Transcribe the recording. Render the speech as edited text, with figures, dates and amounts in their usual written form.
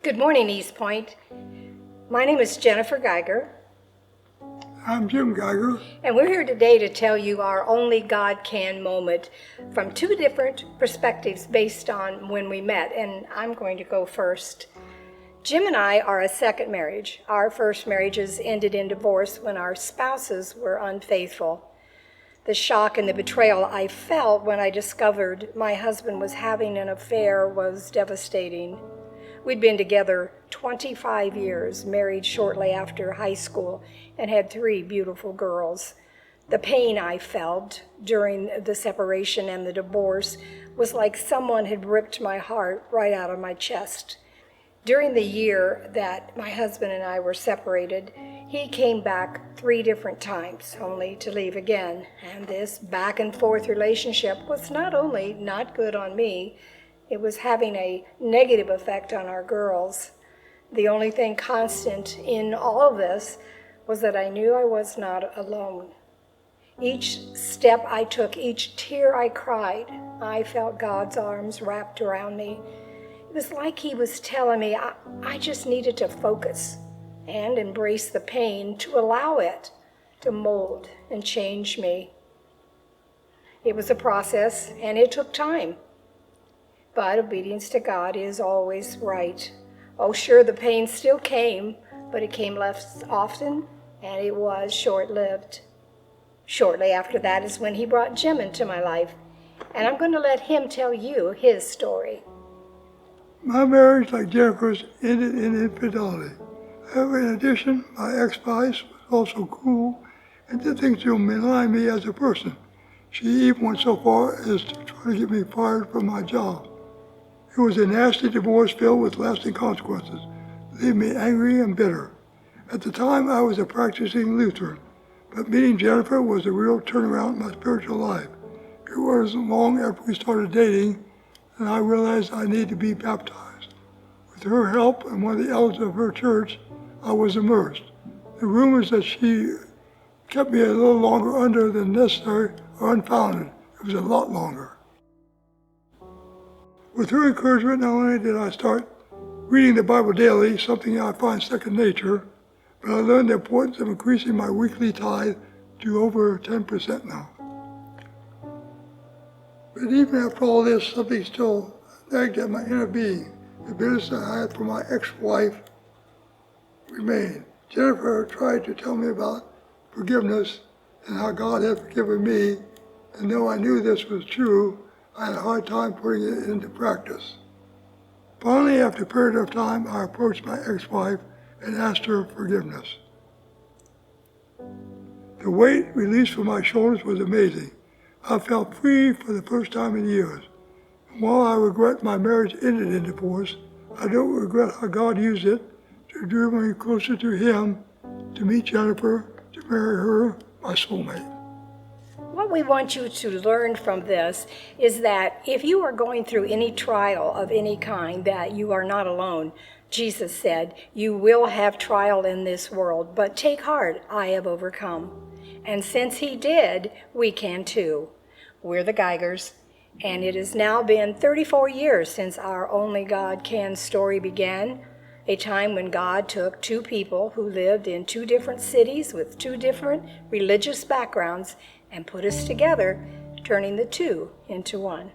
Good morning, East Point. My name is Jennifer Geiger, I'm Jim Geiger. and we're here today to tell you our Only God Can moment from two different perspectives based on when we met, and I'm going to go first. Jim and I are a second marriage. Our first marriages ended in divorce when our spouses were unfaithful. The shock and the betrayal I felt when I discovered my husband was having an affair was devastating. We'd been together 25 years, married shortly after high school, and had 3 beautiful girls. The pain I felt during the separation and the divorce was like someone had ripped my heart right out of my chest. During the year that my husband and I were separated, he came back 3 different times, only to leave again. And this back and forth relationship was not only not good on me, it was having a negative effect on our girls. The only thing constant in all of this was that I knew I was not alone. Each step I took, each tear I cried, I felt God's arms wrapped around me. It was like he was telling me I just needed to focus and embrace the pain to allow it to mold and change me. It was a process and it took time. But obedience to God is always right. Oh, sure, the pain still came, but it came less often, and it was short-lived. Shortly after that is when he brought Jim into my life, and I'm going to let him tell you his story. My marriage, like Jennifer's, ended in infidelity. In addition, my ex-wife was also cruel and did things to malign me as a person. She even went so far as to try to get me fired from my job. It was a nasty divorce filled with lasting consequences, leaving me angry and bitter. At the time, I was a practicing Lutheran, but meeting Jennifer was a real turnaround in my spiritual life. It wasn't long after we started dating, and I realized I needed to be baptized. With her help and one of the elders of her church, I was immersed. The rumors that she kept me a little longer under than necessary are unfounded. It was a lot longer. With her encouragement, not only did I start reading the Bible daily, something I find second nature, but I learned the importance of increasing my weekly tithe to over 10% now. But even after all this, something still nagged at my inner being. The bitterness that I had for my ex-wife remained. Jennifer tried to tell me about forgiveness and how God had forgiven me, and though I knew this was true, I had a hard time putting it into practice. Finally, after a period of time, I approached my ex-wife and asked her forgiveness. The weight released from my shoulders was amazing. I felt free for the first time in years. And while I regret my marriage ended in divorce, I don't regret how God used it to draw me closer to Him, to meet Jennifer, to marry her, my soulmate. What we want you to learn from this is that if you are going through any trial of any kind, that you are not alone. Jesus said, "You will have trial in this world, but take heart, I have overcome." And since he did, we can too. We're the Geigers, and it has now been 34 years since our Only God Can story began, a time when God took 2 people who lived in 2 different cities with 2 different religious backgrounds and put us together, turning the 2 into 1.